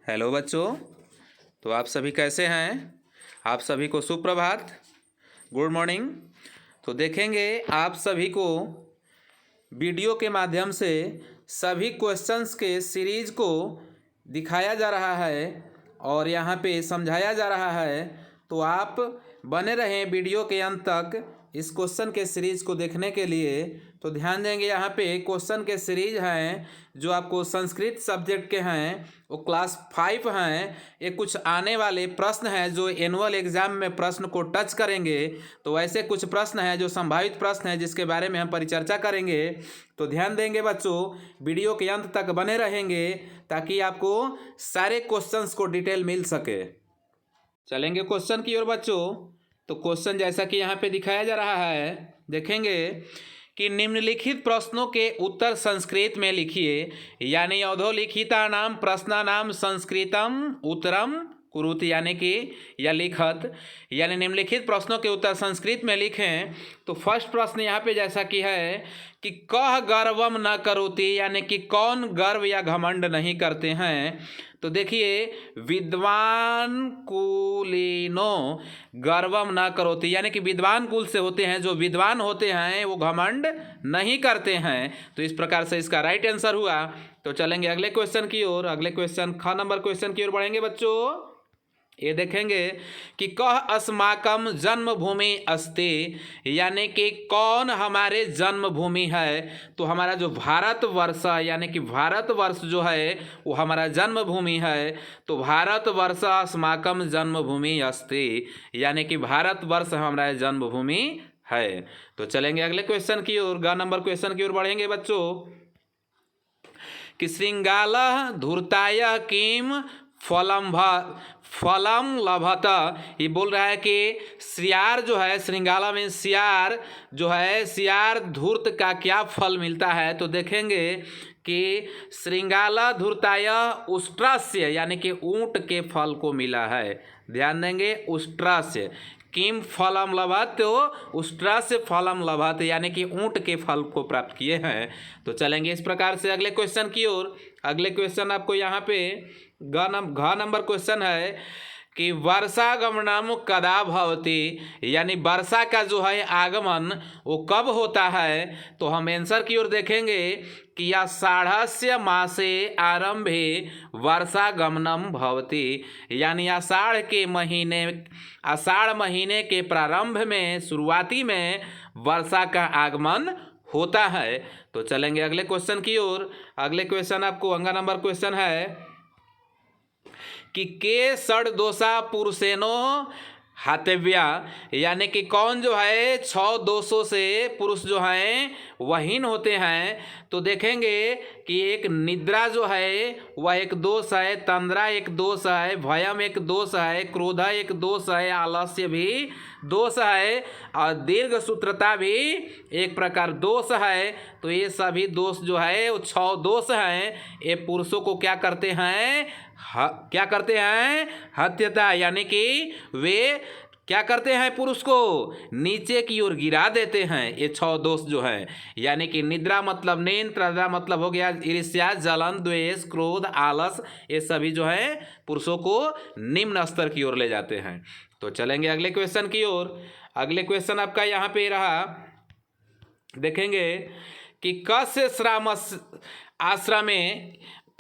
Hello बच्चों, तो आप सभी कैसे हैं। आप सभी को सुप्रभात, गुड मॉर्निंग। तो देखेंगे आप सभी को वीडियो के माध्यम से सभी क्वेश्चंस के सीरीज को दिखाया जा रहा है और यहाँ पे समझाया जा रहा है। तो आप बने रहें वीडियो के अंत तक इस क्वेश्चन के सीरीज़ को देखने के लिए। तो ध्यान देंगे, यहाँ पे क्वेश्चन के सीरीज हैं जो आपको संस्कृत सब्जेक्ट के हैं, वो क्लास 5 हैं। ये कुछ आने वाले प्रश्न हैं जो एनुअल एग्जाम में प्रश्न को टच करेंगे। तो ऐसे कुछ प्रश्न हैं जो संभावित प्रश्न हैं जिसके बारे में हम परिचर्चा करेंगे। तो ध्यान देंगे बच्चों, वीडियो के अंत तक बने रहेंगे ताकि आपको सारे क्वेश्चंस को डिटेल मिल सके। चलेंगे क्वेश्चन की ओर बच्चों। तो क्वेश्चन जैसा कि यहाँ पे दिखाया जा रहा है, देखेंगे कि निम्नलिखित प्रश्नों के उत्तर संस्कृत में लिखिए, यानी अधोलिखितानां प्रश्नानां संस्कृतम उत्तरम कुरुत, यानी कि या लिखत, यानी निम्नलिखित प्रश्नों के उत्तर संस्कृत में लिखें। तो फर्स्ट प्रश्न यहाँ पे जैसा कि है कि कह गर्वम न करोति, यानी कि कौन गर्व या घमंड नहीं करते हैं। तो देखिए, विद्वान कुलीनो गर्वम न करोति, यानी कि विद्वान कुल से होते हैं, जो विद्वान होते हैं वो घमंड नहीं करते हैं। तो इस प्रकार से इसका राइट आंसर हुआ। तो चलेंगे अगले क्वेश्चन की ओर। अगले क्वेश्चन ख नंबर क्वेश्चन की ओर बढ़ेंगे बच्चों। ये देखेंगे कि कह अस्माकम जन्मभूमि अस्ति, यानी कि कौन हमारे जन्मभूमि है। तो हमारा जो भारतवर्ष, यानी कि भारतवर्ष जो है वो हमारा जन्मभूमि है। तो भारतवर्ष अस्माकम जन्मभूमि अस्ति, यानी कि भारतवर्ष हमारा जन्मभूमि है। तो चलेंगे अगले क्वेश्चन की ओर। ग नंबर क्वेश्चन की ओर बढ़ेंगे बच्चों कि श्रृंगालः धूर्ताय किम फलम लभत। ये बोल रहा है कि सियार जो है, श्रृंगाला में सियार जो है, सियार धूर्त का क्या फल मिलता है। तो देखेंगे कि श्रृंगाला धूर्ताय उष्ट्रस्य, यानी कि ऊंट के फल को मिला है। ध्यान देंगे, उष्ट्रस्य किम फलम लभत, तो उष्ट्रस्य फलम लभत, यानी कि ऊंट के फल को प्राप्त किए हैं। तो चलेंगे इस प्रकार से अगले क्वेश्चन की ओर। अगले क्वेश्चन आपको यहाँ पे घ नंबर क्वेश्चन है कि वर्षागमनम कदा भवति, यानी वर्षा का जो है आगमन वो कब होता है। तो हम आंसर की ओर देखेंगे कि आषाढ़स्य मासे आरंभे वर्षागमनम भवति, यानी आषाढ़ महीने के प्रारंभ में, शुरुआती में वर्षा का आगमन होता है। तो चलेंगे अगले क्वेश्चन की ओर। अगले क्वेश्चन आपको अंगा नंबर क्वेश्चन है कि के षड दोषा पुरुषेनो हातव्या, यानी कि कौन जो है 6 दोषों से पुरुष जो हैं वहीन होते हैं। तो देखेंगे कि एक निद्रा जो है वह एक दोष है, तंद्रा एक दोष है, भयम एक दोष है, क्रोध एक दोष है, आलस्य भी दोष है और दीर्घ सूत्रता भी एक प्रकार दोष है। तो ये सभी दोष जो है वो 6 दोष हैं। ये पुरुषों को क्या करते हैं, क्या करते हैं, हत्यता, यानी कि वे क्या करते हैं, पुरुष को नीचे की ओर गिरा देते हैं। ये 6 दोष जो हैं, यानी कि निद्रा मतलब नींद, तंद्रा मतलब हो गया ईर्ष्या, जलन, द्वेष, क्रोध, आलस, ये सभी जो है पुरुषों को निम्न स्तर की ओर ले जाते हैं। तो चलेंगे अगले क्वेश्चन की ओर। अगले क्वेश्चन आपका यहाँ पे रहा, देखेंगे कि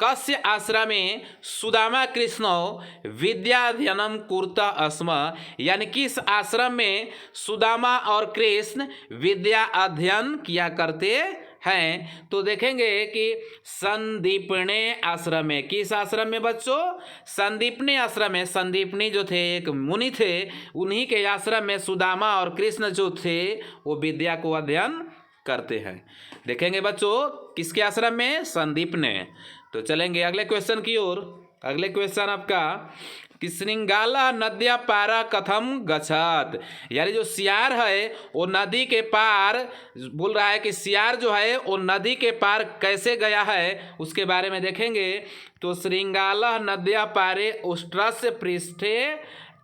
कस्य आश्रमे सुदामा कृष्ण विद्याध्ययनम कुरुता स्म, यानी किस आश्रम में सुदामा और कृष्ण विद्या अध्ययन किया करते हैं। तो देखेंगे कि संदीपने आश्रम में, किस आश्रम में बच्चों, संदीपनी आश्रम में। संदीपनी जो थे एक मुनि थे, उन्हीं के आश्रम में सुदामा और कृष्ण जो थे वो विद्या को अध्ययन करते हैं। देखेंगे बच्चों किसके आश्रम में, संदीपने। तो चलेंगे अगले क्वेश्चन की ओर। अगले क्वेश्चन आपका कि श्रृंगाला नद्या पारा कथम गच्छत, यानी जो सियार है वो नदी के पार, बोल रहा है कि सियार जो है वो नदी के पार कैसे गया है, उसके बारे में देखेंगे। तो श्रृंगाला नद्या पारे उष्ट्रस्य पृष्ठे,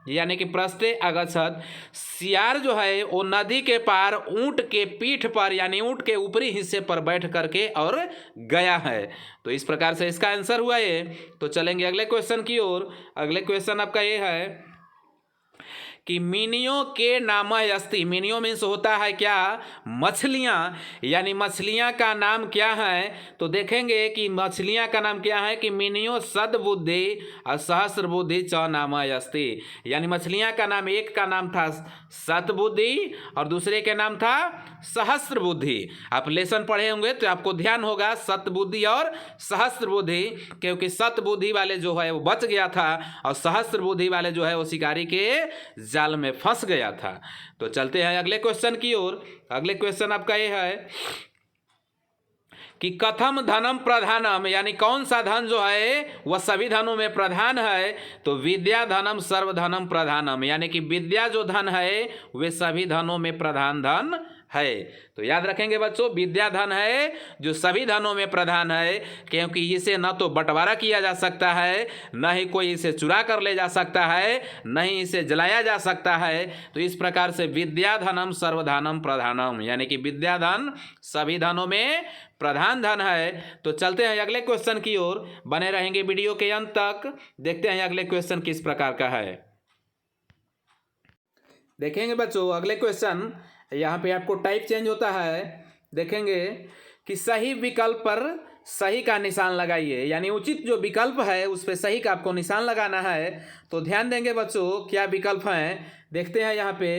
यानी कि पृष्ठे अगछत। सियार जो है वो नदी के पार ऊंट के पीठ पर यानी ऊंट के ऊपरी हिस्से पर बैठ करके और गया है। तो इस प्रकार से इसका आंसर हुआ ये। तो चलेंगे अगले क्वेश्चन की ओर। अगले क्वेश्चन आपका ये है कि मीनियों के नाम अस्ति। मीनियों मीन्स होता है क्या, मछलियाँ, यानी मछलियाँ का नाम क्या है। तो देखेंगे कि मछलियाँ का नाम क्या है कि मीनियों सद्बुद्धि और सहस्र बुद्धि च नाम अस्ति। यानी मछलियाँ का नाम, एक का नाम था सतबुद्धि और दूसरे के नाम था सहस्र बुद्धि। आप लेसन पढ़े होंगे तो आपको ध्यान होगा सतबुद्धि और सहस्र बुद्धि, क्योंकि सतबुद्धि वाले जो है वो बच गया था और सहस्र बुद्धि वाले जो है वो शिकारी के जाल में फंस गया था। तो चलते हैं अगले क्वेश्चन की ओर। अगले क्वेश्चन आपका ये है कि कथम धनम प्रधानम, यानी कौन सा धन जो है वह सभी धनों में प्रधान है। तो विद्या धनम सर्वधनम प्रधानम, यानी कि विद्या जो धन है वे सभी धनों में प्रधान धन है। तो याद रखेंगे बच्चों, विद्या धन है जो सभी धनों में प्रधान है, क्योंकि इसे न तो बंटवारा किया जा सकता है, न ही कोई इसे चुरा कर ले जा सकता है, न ही इसे जलाया जा सकता है। तो इस प्रकार से विद्या धनम सर्वधनम प्रधानम, यानी कि विद्या धन सभी धनों में प्रधान धन है। तो चलते हैं अगले क्वेश्चन की ओर, बने रहेंगे वीडियो के अंत तक। देखते हैं अगले क्वेश्चन किस प्रकार का है। देखेंगे बच्चों अगले क्वेश्चन, यहाँ पे आपको टाइप चेंज होता है। देखेंगे कि सही विकल्प पर सही का निशान लगाइए, यानी उचित जो विकल्प है उस पर सही का आपको निशान लगाना है। तो ध्यान देंगे बच्चों क्या विकल्प हैं। देखते हैं यहाँ पे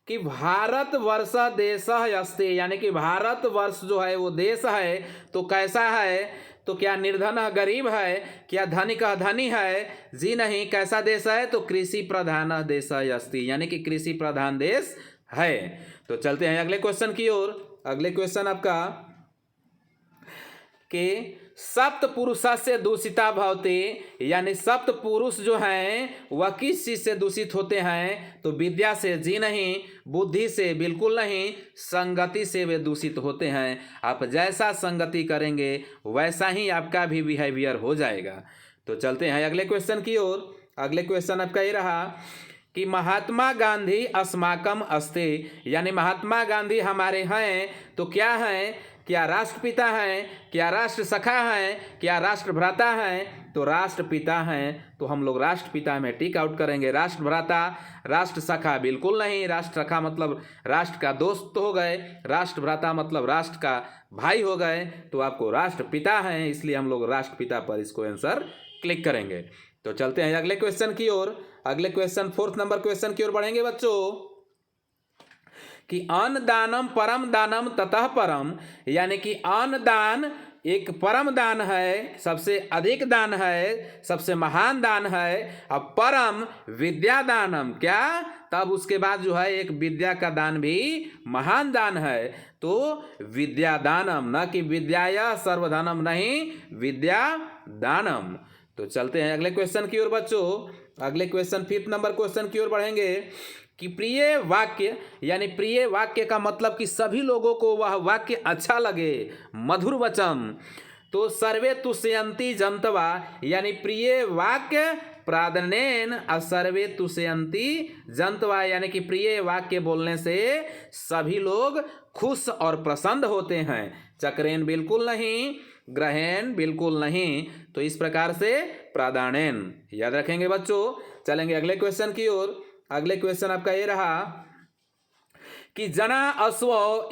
कि भारत वर्ष देश अस्ति, यानी कि भारत वर्ष जो है वो देश है तो कैसा है। तो क्या निर्धन गरीब है, क्या धनिक धनी है, जी नहीं। कैसा देश है, तो कृषि प्रधान देश अस्ति, यानी कि कृषि प्रधान देश है। तो चलते हैं अगले क्वेश्चन की ओर। अगले क्वेश्चन आपका कि सप्त पुरुषस्य दूषिता भवति, यानी सप्त पुरुष जो हैं वह किस चीज से दूषित होते हैं। तो विद्या से, जी नहीं। बुद्धि से, बिल्कुल नहीं। संगति से वे दूषित होते हैं। आप जैसा संगति करेंगे वैसा ही आपका भी बिहेवियर हो जाएगा। तो चलते हैं अगले क्वेश्चन की ओर। अगले क्वेश्चन आपका ये रहा कि महात्मा गांधी अस्माकम अस्ति, यानी महात्मा गांधी हमारे हैं तो क्या हैं, क्या राष्ट्रपिता हैं, क्या राष्ट्र सखा हैं, क्या राष्ट्रभ्राता हैं। तो राष्ट्रपिता हैं, तो हम लोग राष्ट्रपिता में टिक आउट करेंगे। राष्ट्रभ्राता, राष्ट्र सखा बिल्कुल नहीं। राष्ट्र सखा मतलब राष्ट्र का दोस्त हो गए, राष्ट्रभ्राता मतलब राष्ट्र का भाई हो गए। तो आपको राष्ट्रपिता हैं, इसलिए हम लोग राष्ट्रपिता पर इसको आंसर क्लिक करेंगे। तो चलते हैं अगले क्वेश्चन की ओर। अगले क्वेश्चन 4th नंबर क्वेश्चन की ओर बढ़ेंगे बच्चों कि अन्न दानम परम दानम ततः परम, यानी कि अन्न दान एक परम दान है, सबसे अधिक दान है, सबसे महान दान है। अब परम विद्या दानम, क्या, तब उसके बाद जो है एक विद्या का दान भी महान दान है। तो विद्या दानम, न कि विद्याया सर्वधनम, नहीं विद्या दानम। तो चलते हैं अगले क्वेश्चन की ओर बच्चों। अगले क्वेश्चन 5th नंबर क्वेश्चन की ओर बढ़ेंगे कि प्रिय वाक्य, यानी प्रिय वाक्य का मतलब कि सभी लोगों को वह वाक्य अच्छा लगे, मधुर वचन। तो सर्वे तुष्यन्ति जंतवा, यानी प्रिय वाक्य प्रादनेन और सर्वे तुष्यन्ति जंतवा, यानी कि प्रिय वाक्य बोलने से सभी लोग खुश और प्रसन्न होते हैं। चक्रेन बिल्कुल नहीं, ग्रहेन बिल्कुल नहीं। तो इस प्रकार से प्रादानेन याद रखेंगे बच्चों। चलेंगे अगले क्वेश्चन की ओर। अगले क्वेश्चन आपका ये रहा कि जना अश्व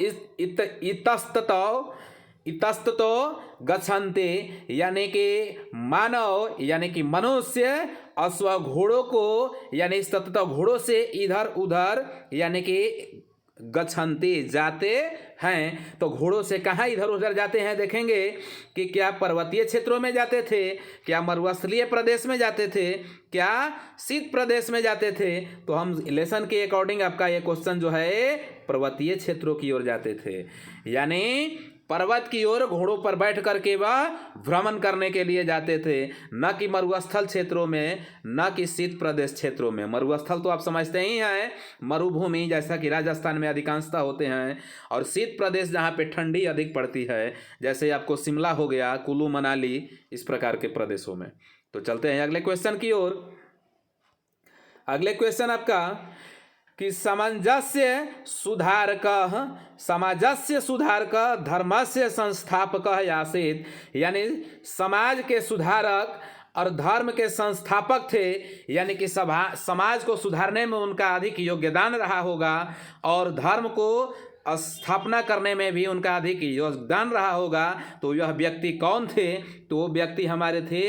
इतस्ततो गच्छन्ते, यानी कि मानव, यानी कि मनुष्य अश्व घोड़ों को, यानी इतस्ततो घोड़ों से इधर उधर, यानी कि गच्छन्ते जाते हैं। तो घोड़ों से कहाँ इधर उधर जाते हैं, देखेंगे कि क्या पर्वतीय क्षेत्रों में जाते थे, क्या मरुस्थलीय प्रदेश में जाते थे, क्या शीत प्रदेश में जाते थे। तो हम लेसन के अकॉर्डिंग आपका ये क्वेश्चन जो है पर्वतीय क्षेत्रों की ओर जाते थे, यानी पर्वत की ओर घोड़ों पर बैठ करके वह भ्रमण करने के लिए जाते थे, न कि मरुस्थल क्षेत्रों में, न कि शीत प्रदेश क्षेत्रों में। मरुस्थल तो आप समझते ही हैं, मरुभूमि जैसा कि राजस्थान में अधिकांशतः होते हैं, और शीत प्रदेश जहाँ पे ठंडी अधिक पड़ती है, जैसे आपको शिमला हो गया, कुल्लू मनाली, इस प्रकार के प्रदेशों में। तो चलते हैं अगले क्वेश्चन की ओर। अगले क्वेश्चन आपका कि सामंजस्य सुधारक धर्मस्य संस्थापक आसीत्, यानी समाज के सुधारक और धर्म के संस्थापक थे, यानी कि समाज को सुधारने में उनका अधिक योगदान रहा होगा और धर्म को स्थापना करने में भी उनका अधिक योगदान रहा होगा। तो यह व्यक्ति कौन थे? तो वो व्यक्ति हमारे थे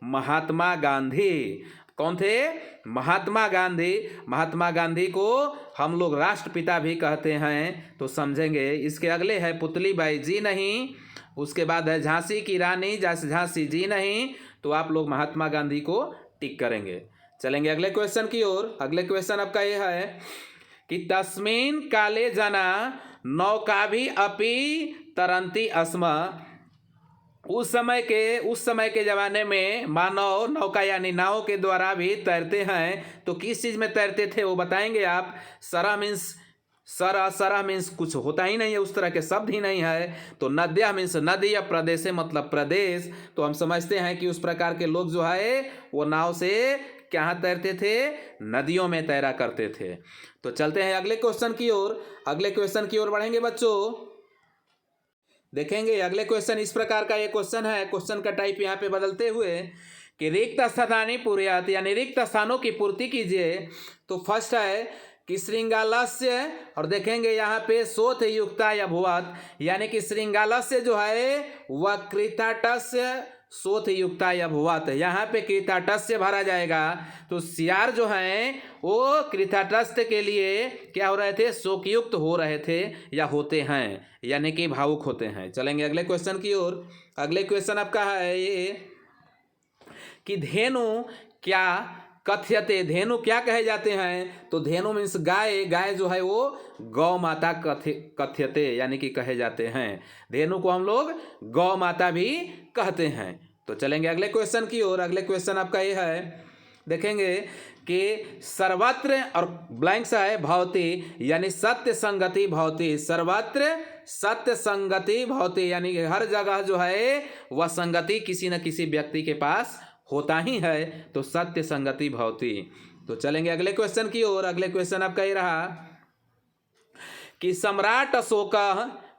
महात्मा गांधी। कौन थे? महात्मा गांधी। महात्मा गांधी को हम लोग राष्ट्रपिता भी कहते हैं, तो समझेंगे। इसके अगले है पुतली बाई जी नहीं, उसके बाद है झांसी की रानी झांसी जी नहीं, तो आप लोग महात्मा गांधी को टिक करेंगे। चलेंगे अगले क्वेश्चन की ओर। अगले क्वेश्चन आपका यह है कि तस्मिन् काले जना नौकाभि अपि तरंती अस्म। उस समय के ज़माने में मानव नौका यानी नाव के द्वारा भी तैरते हैं। तो किस चीज़ में तैरते थे वो बताएंगे आप। सरह मीन्स कुछ होता ही नहीं है, उस तरह के शब्द ही नहीं है। तो नद्या मीन्स नदी या प्रदेश मतलब प्रदेश। तो हम समझते हैं कि उस प्रकार के लोग जो है वो नाव से कहाँ तैरते थे? नदियों में तैरा करते थे। तो चलते हैं अगले क्वेश्चन की ओर। अगले क्वेश्चन की ओर बढ़ेंगे बच्चों। देखेंगे अगले क्वेश्चन इस प्रकार का ये क्वेश्चन है। क्वेश्चन का टाइप यहाँ पे बदलते हुए कि रिक्त स्थानी पूर्यात, यानी रिक्त स्थानों की पूर्ति कीजिए। तो फर्स्ट है कि श्रृंगालस्य, और देखेंगे यहाँ पे शोथ युक्ता या भुवत, यानी कि श्रृंगालस्य जो है वह कृताटस्य शोथ युक्ता या भुवत, यहाँ पे कृताटस्य भरा जाएगा। तो सियार जो हैं वो कृताटस्य के लिए क्या हो रहे थे? शोकयुक्त हो रहे थे या होते हैं, यानी कि भावुक होते हैं। चलेंगे अगले क्वेश्चन की ओर। अगले क्वेश्चन आपका है ये कि धेनु क्या कथ्यते, धेनु क्या कहे जाते हैं? तो धेनु मीन्स गाय। गाय जो है वो गौ माता कथ्यते, यानी कि कहे जाते हैं। धेनु को हम लोग गौ माता भी कहते हैं। तो चलेंगे अगले क्वेश्चन की ओर। अगले क्वेश्चन आपका ये है, देखेंगे कि सर्वत्र, और ब्लैंक सा है, भवति, यानी सत्य संगति भवति। सर्वत्र सत्य संगति भवति, यानी कि हर जगह जो है वह संगति किसी न किसी व्यक्ति के पास होता ही है। तो सत्य संगति भवति। तो चलेंगे अगले क्वेश्चन की ओर। अगले क्वेश्चन आपका ये रहा कि सम्राट अशोक,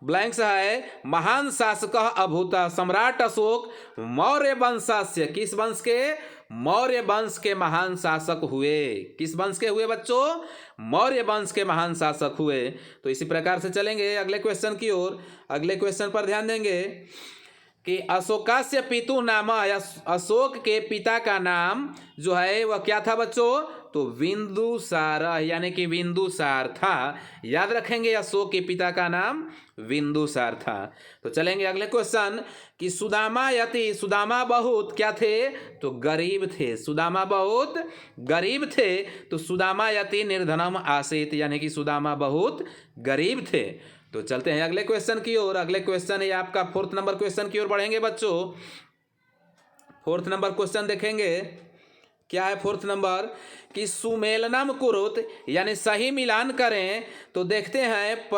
ब्लैंक्स है, महान शासक अभूत। सम्राट अशोक मौर्य वंशस्य, किस वंश के? मौर्य वंश के महान शासक हुए। किस वंश के हुए बच्चों? मौर्य वंश के महान शासक हुए। तो इसी प्रकार से चलेंगे अगले क्वेश्चन की ओर। अगले क्वेश्चन पर ध्यान देंगे कि अशोकास्य पितु नाम, अशोक के पिता का नाम जो है वह क्या था बच्चों? तो बिंदुसार, यानी कि बिंदुसार था। याद रखेंगे अशोक के पिता का नाम बिंदुसार था। तो चलेंगे अगले क्वेश्चन कि सुदामा यति, सुदामा बहुत क्या थे? तो गरीब थे। सुदामा बहुत गरीब थे। तो सुदामा यति निर्धनम आसीत्, यानी कि सुदामा बहुत गरीब थे। तो चलते हैं अगले क्वेश्चन की ओर। अगले क्वेश्चन है आपका 4th नंबर क्वेश्चन की ओर बढ़ेंगे बच्चों। 4th नंबर क्वेश्चन देखेंगे क्या है 4th नंबर कि सुमेलनम कुरुत, यानी सही मिलान करें। तो देखते हैं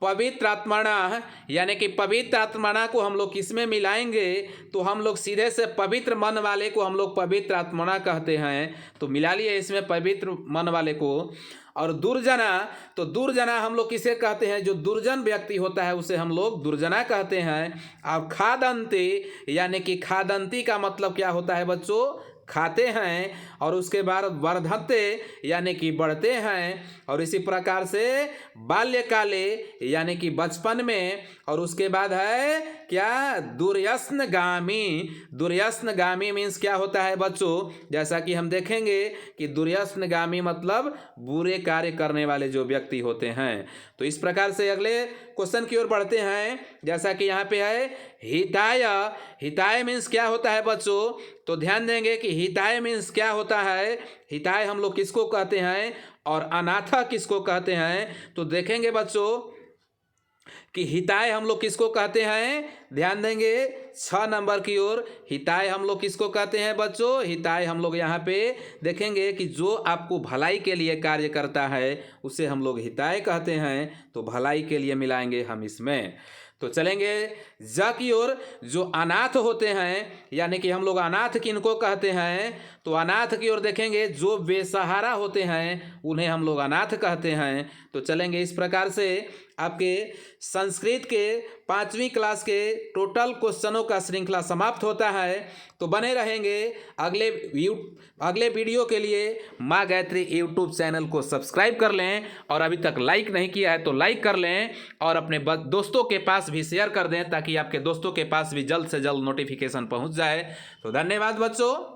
पवित्रात्मना, यानी कि पवित्र आत्मना को हम लोग किसमें मिलाएंगे? तो हम लोग सीधे से पवित्र मन वाले को हम लोग पवित्र आत्मना कहते हैं। तो मिला लिए इसमें पवित्र मन वाले को। और दुर्जना, तो दुर्जना हम लोग किसे कहते हैं? जो दुर्जन व्यक्ति होता है उसे हम लोग दुर्जना कहते हैं। और खादंती, यानी कि खादंती का मतलब क्या होता है बच्चों? खाते हैं। और उसके बाद वर्धते, यानी कि बढ़ते हैं। और इसी प्रकार से बाल्यकाले, यानी कि बचपन में। और उसके बाद है क्या? दुर्यसनगामी। दुर्यसनगामी मीन्स क्या होता है बच्चों? जैसा कि हम देखेंगे कि दुर्यसनगामी मतलब बुरे कार्य करने वाले जो व्यक्ति होते हैं। तो इस प्रकार से अगले क्वेश्चन की ओर बढ़ते हैं। जैसा कि यहाँ पे है हिताय। हिताय मीन्स क्या होता है बच्चों? तो ध्यान देंगे कि हिताय मीन्स क्या होता है। हिताय हम लोग किसको कहते हैं और अनाथा किसको कहते हैं? तो देखेंगे बच्चों कि हिताय हम लोग किसको कहते हैं। ध्यान देंगे 6 नंबर की ओर। हिताय हम लोग किसको कहते हैं बच्चों? हिताय हम लोग यहाँ पे देखेंगे कि जो आपको भलाई के लिए कार्य करता है उसे हम लोग हिताय कहते हैं। तो भलाई के लिए मिलाएंगे हम इसमें। तो चलेंगे ज की ओर। जो अनाथ होते हैं, यानी कि हम लोग अनाथ किनको कहते हैं, तो अनाथ की ओर देखेंगे। जो बेसहारा होते हैं उन्हें हम लोग अनाथ कहते हैं। तो चलेंगे इस प्रकार से आपके संस्कृत के 5वीं क्लास के टोटल क्वेश्चनों का श्रृंखला समाप्त होता है। तो बने रहेंगे अगले वीडियो के लिए। माँ गायत्री यूट्यूब चैनल को सब्सक्राइब कर लें, और अभी तक लाइक नहीं किया है तो लाइक कर लें, और अपने दोस्तों के पास भी शेयर कर दें, ताकि आपके दोस्तों के पास भी जल्द से जल्द नोटिफिकेशन पहुंच जाए। तो धन्यवाद बच्चों।